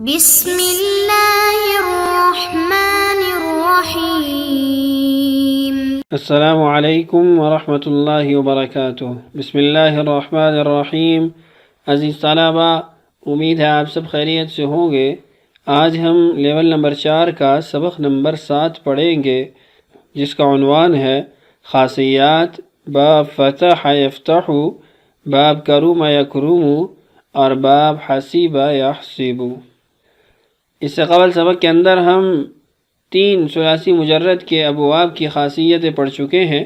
بسم اللہ الرحمن الرحیم۔ السلام علیکم ورحمۃ اللہ وبرکاتہ۔ بسم اللہ الرحمن الرحیم۔ عزیز طلبہ، امید ہے آپ سب خیریت سے ہوں گے۔ آج ہم لیول نمبر 4 کا سبق نمبر 7 پڑھیں گے، جس کا عنوان ہے خاصیات، باب فتح یفتح، باب کرم یکرم اور باب حسیب یحسب۔ اس سے قبل سبق کے اندر ہم 3 ثلاثی مجرد کے ابواب کی خاصیتیں پڑھ چکے ہیں۔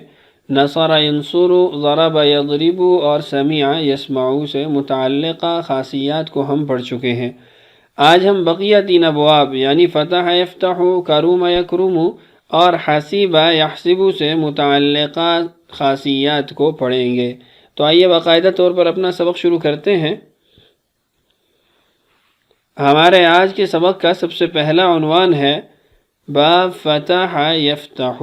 نصر ینصر، ضرب یضرب اور سمع یسمع سے متعلقہ خاصیات کو ہم پڑھ چکے ہیں۔ آج ہم بقیہ 3 ابواب یعنی فتح یفتح، کرم یکرم اور حسیب یحسب سے متعلقہ خاصیات کو پڑھیں گے۔ تو آئیے باقاعدہ طور پر اپنا سبق شروع کرتے ہیں۔ ہمارے آج کے سبق کا سب سے پہلا عنوان ہے باب فتح یفتح۔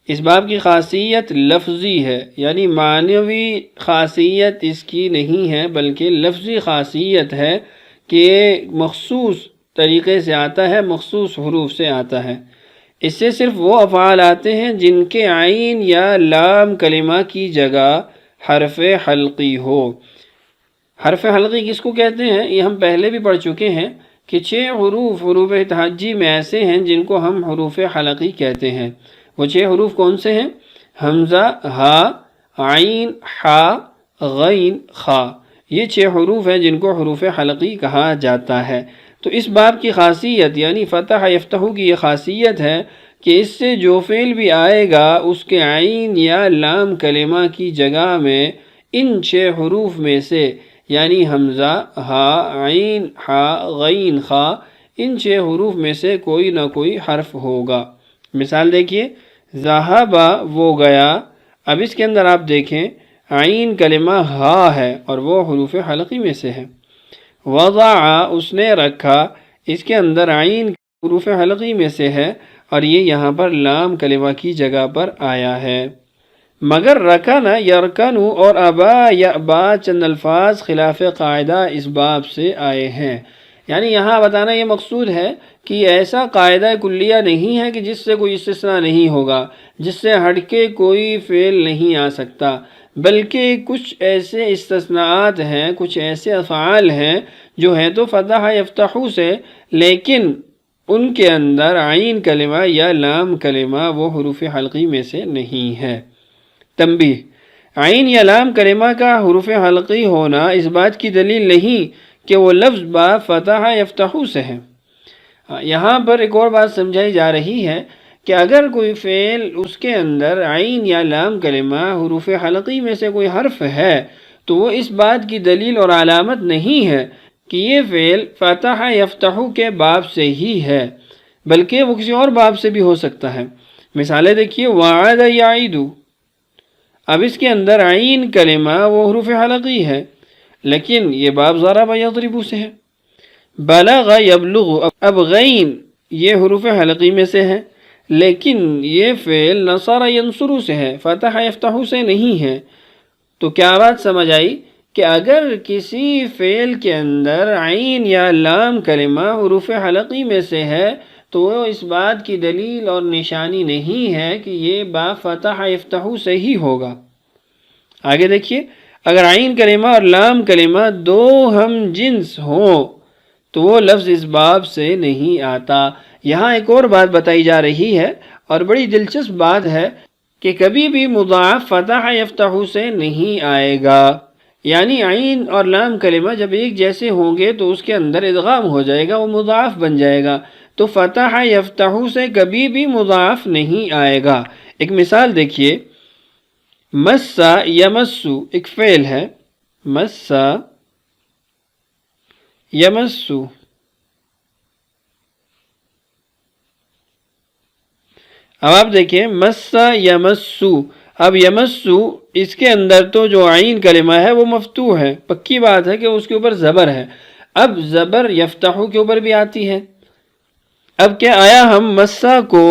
اس باب کی خاصیت لفظی ہے، یعنی معنوی خاصیت اس کی نہیں ہے، بلکہ لفظی خاصیت ہے کہ مخصوص طریقے سے آتا ہے، مخصوص حروف سے آتا ہے۔ اس سے صرف وہ افعال آتے ہیں جن کے عین یا لام کلمہ کی جگہ حرف حلقی ہو۔ حرف حلقی کس کو کہتے ہیں؟ یہ ہم پہلے بھی پڑھ چکے ہیں کہ 6 حروف تہجی میں ایسے ہیں جن کو ہم حروف حلقی کہتے ہیں۔ وہ 6 حروف کون سے ہیں؟ حمزہ، ہا، عین، حا، غین، خا۔ یہ 6 حروف ہیں جن کو حروف حلقی کہا جاتا ہے۔ تو اس باب کی خاصیت یعنی فتح یفتح کی یہ خاصیت ہے کہ اس سے جو فعل بھی آئے گا اس کے عین یا لام کلمہ کی جگہ میں ان 6 حروف میں سے یعنی حمزہ، ہا، عین، حا، غین، خا، ان 6 حروف میں سے کوئی نہ کوئی حرف ہوگا۔ مثال دیکھیے، ذہب وہ گیا۔ اب اس کے اندر آپ دیکھیں عین کلمہ ہا ہے اور وہ حروف حلقی میں سے ہے۔ وضع اس نے رکھا، اس کے اندر عین حروف حلقی میں سے ہے اور یہ یہاں پر لام کلمہ کی جگہ پر آیا ہے۔ مگر رکن، یرکن اور ابا یا با چند الفاظ خلاف قاعدہ اس باب سے آئے ہیں۔ یعنی یہاں بتانا یہ مقصود ہے کہ ایسا قاعدہ کلیہ نہیں ہے کہ جس سے کوئی استثناء نہیں ہوگا، جس سے ہٹ کے کوئی فعل نہیں آ سکتا، بلکہ کچھ ایسے استثناءات ہیں، کچھ ایسے افعال ہیں جو ہیں تو فتح یفتح سے، لیکن ان کے اندر عین کلمہ یا لام کلمہ وہ حروف حلقی میں سے نہیں ہے۔ تنبیہ: عین یا لام کلمہ کا حروف حلقی ہونا اس بات کی دلیل نہیں کہ وہ لفظ با فتح یفتح سے ہے۔ یہاں پر ایک اور بات سمجھائی جا رہی ہے کہ اگر کوئی فعل اس کے اندر عین یا لام کلمہ حروف حلقی میں سے کوئی حرف ہے تو وہ اس بات کی دلیل اور علامت نہیں ہے کہ یہ فعل فتح یفتح کے باب سے ہی ہے، بلکہ وہ کسی اور باب سے بھی ہو سکتا ہے۔ مثالیں دیکھیے، وعد یعید۔ اب اس کے اندر عین کلمہ وہ حروف حلقی ہے، لیکن یہ باب ضرب یضرب سے ہے۔ بلغ یبلغ، اب غین یہ حروف حلقی میں سے ہے، لیکن یہ فعل نصر ینصر سے ہے، فتح یفتح سے نہیں ہے۔ تو کیا بات سمجھ آئی کہ اگر کسی فعل کے اندر عین یا لام کلمہ حروف حلقی میں سے ہے تو وہ اس بات کی دلیل اور نشانی نہیں ہے کہ یہ با فتح یفتح سے ہی ہوگا۔ آگے دیکھیے، اگر عین کلمہ اور لام کلمہ دو ہم جنس ہوں تو وہ لفظ اس باب سے نہیں آتا۔ یہاں ایک اور بات بتائی جا رہی ہے اور بڑی دلچسپ بات ہے کہ کبھی بھی مضاعف فتح یفتح سے نہیں آئے گا، یعنی عین اور لام کلمہ جب ایک جیسے ہوں گے تو اس کے اندر ادغام ہو جائے گا، وہ مضاعف بن جائے گا۔ تو فتح یفتح سے کبھی بھی مضاعف نہیں آئے گا۔ ایک مثال دیکھیے، مس یمس ایک فعل ہے، مس یمس۔ اب آپ دیکھیں مس یمس، اب یمس اس کے اندر تو جو عین کلمہ ہے وہ مفتوح ہے، پکی بات ہے کہ اس کے اوپر زبر ہے۔ اب زبر یفتح کے اوپر بھی آتی ہے۔ اب کیا آیا ہم مسا کو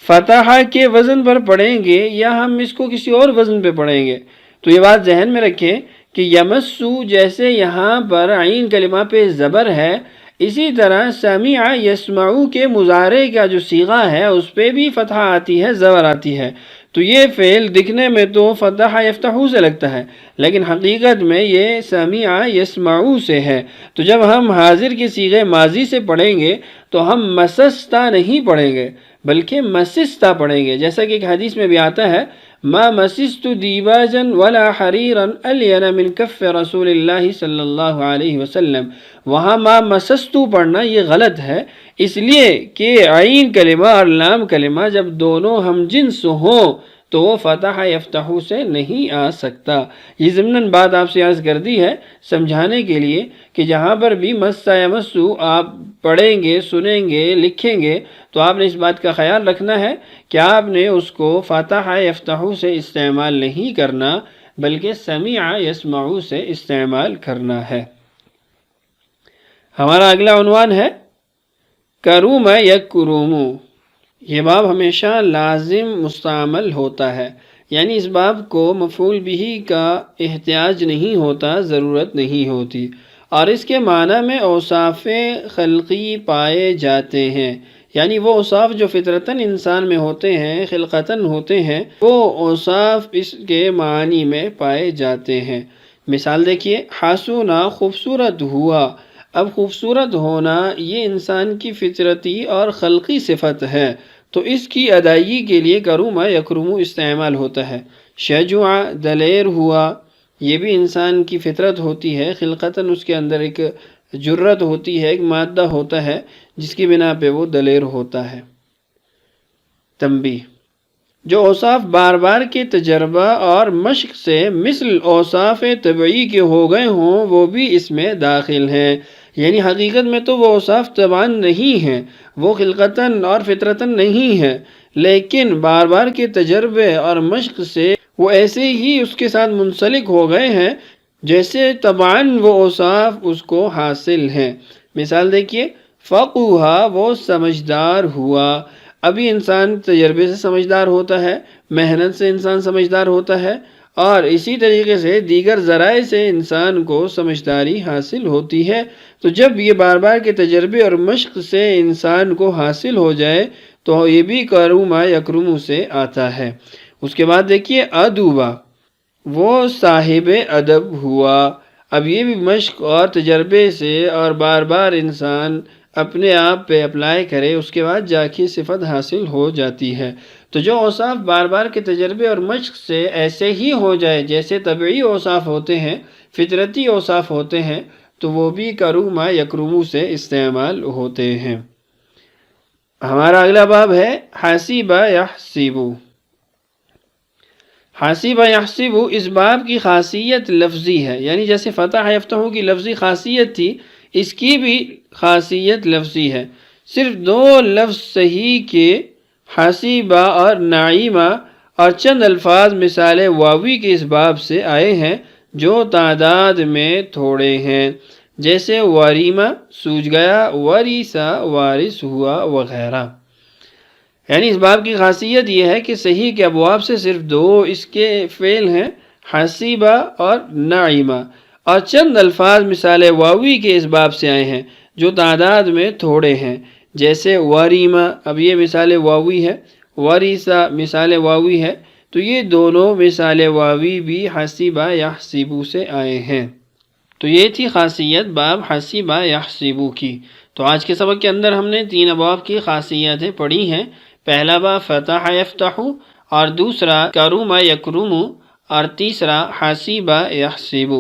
فتح کے وزن پر پڑھیں گے یا ہم اس کو کسی اور وزن پہ پڑھیں گے؟ تو یہ بات ذہن میں رکھیں کہ یمسو جیسے یہاں پر عین کلمہ پہ زبر ہے، اسی طرح سمع یسمعو کے مضارع کا جو صیغہ ہے اس پہ بھی فتح آتی ہے، زبر آتی ہے، تو یہ فعل دکھنے میں تو فتح یفتحو سے لگتا ہے، لیکن حقیقت میں یہ سمع یسمعو سے ہے۔ تو جب ہم حاضر کے صیغے ماضی سے پڑھیں گے تو ہم مسستا نہیں پڑھیں گے بلکہ مسستا پڑھیں گے، جیسا کہ ایک حدیث میں بھی آتا ہے ما مسست دیباجا ولا حریرا الین من کف رسول اللہ صلی اللہ علیہ وسلم۔ وہاں ما مسستو پڑھنا یہ غلط ہے، اس لیے کہ عین کلمہ اور لام کلمہ جب دونوں ہم جنس ہوں تو وہ فتح یفتحو سے نہیں آ سکتا۔ یہ ضمناً بات آپ سے عرض کر دی ہے سمجھانے کے لیے کہ جہاں پر بھی مسا یمسو آپ پڑھیں گے، سنیں گے، لکھیں گے تو آپ نے اس بات کا خیال رکھنا ہے کہ آپ نے اس کو فتح یفتحو سے استعمال نہیں کرنا بلکہ سمع یسمعو سے استعمال کرنا ہے۔ ہمارا اگلا عنوان ہے کروم یکروم۔ یہ باب ہمیشہ لازم مستعمل ہوتا ہے، یعنی اس باب کو مفعول بہ کا احتیاج نہیں ہوتا، ضرورت نہیں ہوتی، اور اس کے معنی میں اوصاف خلقی پائے جاتے ہیں، یعنی وہ اوصاف جو فطرتاً انسان میں ہوتے ہیں، خلقتاً ہوتے ہیں، وہ اوصاف اس کے معنی میں پائے جاتے ہیں۔ مثال دیکھیے، حسنا خوبصورت ہوا۔ اب خوبصورت ہونا یہ انسان کی فطرتی اور خلقی صفت ہے، تو اس کی ادائیگی کے لیے کروم یکروم استعمال ہوتا ہے۔ شجوع دلیر ہوا، یہ بھی انسان کی فطرت ہوتی ہے، خلقتاً اس کے اندر ایک جرت ہوتی ہے، ایک مادہ ہوتا ہے جس کی بنا پہ وہ دلیر ہوتا ہے۔ تنبیہ: جو اوصاف بار بار کے تجربہ اور مشق سے مثل اوصاف طبعی کے ہو گئے ہوں وہ بھی اس میں داخل ہیں، یعنی حقیقت میں تو وہ اوصاف طبعاً نہیں ہیں، وہ خلقتاً اور فطرتاً نہیں ہیں، لیکن بار بار کے تجربے اور مشق سے وہ ایسے ہی اس کے ساتھ منسلک ہو گئے ہیں جیسے طبعاً وہ اوصاف اس کو حاصل ہیں۔ مثال دیکھیے، فقوہا وہ سمجھدار ہوا۔ ابھی انسان تجربے سے سمجھدار ہوتا ہے، محنت سے انسان سمجھدار ہوتا ہے، اور اسی طریقے سے دیگر ذرائع سے انسان کو سمجھداری حاصل ہوتی ہے۔ تو جب یہ بار بار کے تجربے اور مشق سے انسان کو حاصل ہو جائے تو یہ بھی کروم یکروم سے آتا ہے۔ اس کے بعد دیکھیے ادوبا، وہ صاحب ادب ہوا۔ اب یہ بھی مشق اور تجربے سے اور بار بار انسان اپنے آپ پہ اپلائی کرے اس کے بعد جا کے صفت حاصل ہو جاتی ہے۔ تو جو اوصاف بار بار کے تجربے اور مشق سے ایسے ہی ہو جائے جیسے طبعی اوصاف ہوتے ہیں، فطرتی اوصاف ہوتے ہیں، تو وہ بھی کروم یکروم سے استعمال ہوتے ہیں۔ ہمارا اگلا باب ہے حسب یحسب۔ حسب یحسب اس باب کی خاصیت لفظی ہے، یعنی جیسے فتح یفتح کی لفظی خاصیت تھی، اس کی بھی خاصیت لفظی ہے۔ صرف دو لفظ صحیح کے حسیبہ اور نعیمہ اور چند الفاظ مثال واوی کے اس باب سے آئے ہیں جو تعداد میں تھوڑے ہیں، جیسے وریمہ سوج گیا، وریثہ وارث ہوا وغیرہ۔ یعنی اس باب کی خاصیت یہ ہے کہ صحیح کے ابواب سے صرف دو اس کے فعل ہیں، حسیبہ اور نعیمہ، اور چند الفاظ مثال واوی کے اس باب سے آئے ہیں جو تعداد میں تھوڑے ہیں، جیسے وریمہ، اب یہ مثال واوی ہے، وریثہ مثال واوی ہے، تو یہ دونوں مثال واوی بھی حسیبہ یحسبو سے آئے ہیں۔ تو یہ تھی خاصیت باب حسیبہ یحسبو کی۔ تو آج کے سبق کے اندر ہم نے 3 ابواب کی خاصیتیں پڑھی ہیں۔ پہلا باب فتح یفتح، اور دوسرا کروم یکروم، اور تیسرا حسیبہ یحسب۔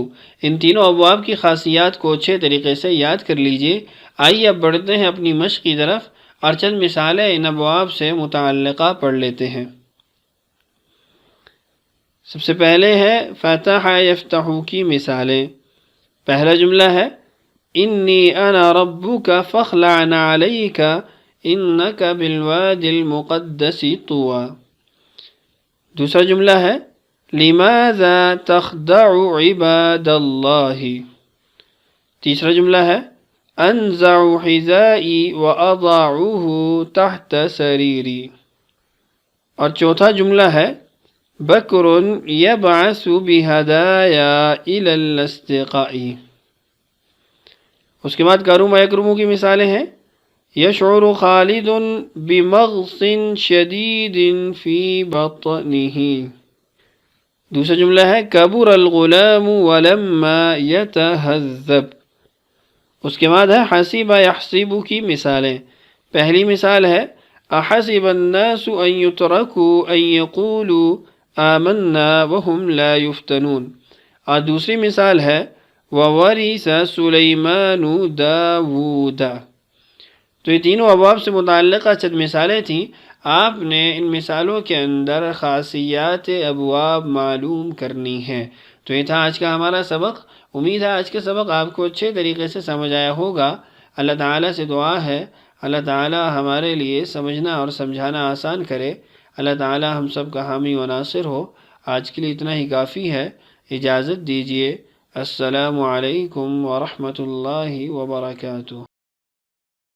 ان تینوں ابواب کی خاصیات کو اچھے طریقے سے یاد کر لیجئے۔ آئیے اب بڑھتے ہیں اپنی مشق کی طرف اور چند مثالیں ان ابواب سے متعلقہ پڑھ لیتے ہیں۔ سب سے پہلے ہے فتح یفتح کی مثالیں۔ پہلا جملہ ہے انی انا ربک فاخلع علیک انک بالواد المقدس طوی۔ دوسرا جملہ ہے لماذا تخدع عباد اللہ۔ تیسرا جملہ ہے انزع حذائی واضعه تحت سریری۔ اور چوتھا جملہ ہے بکر یبعث بہدایا الی الاصدقاء۔ اس کے بعد کرما یکرمو کی مثالیں ہیں یشعر خالد بمغص شدید فی بطنہ. دوسرا جملہ ہے کبر الغلام ولما یتہذب. اس کے بعد ہے حسب یحسب کی مثالیں. پہلی مثال ہے احسب الناس ان یترکوا ان یقولوا آمنا وهم لا یفتنون. اور دوسری مثال ہے وورث سلیمان داود. تو یہ تینوں ابواب سے متعلقہ چند مثالیں تھیں. آپ نے ان مثالوں کے اندر خاصیات ابواب معلوم کرنی ہیں. تو یہ تھا آج کا ہمارا سبق. امید ہے آج کا سبق آپ کو اچھے طریقے سے سمجھ آیا ہوگا. اللہ تعالیٰ سے دعا ہے اللہ تعالیٰ ہمارے لیے سمجھنا اور سمجھانا آسان کرے. اللہ تعالیٰ ہم سب کا حامی و ناصر ہو. آج کے لیے اتنا ہی کافی ہے. اجازت دیجیے. السلام علیکم ورحمۃ اللہ وبرکاتہ.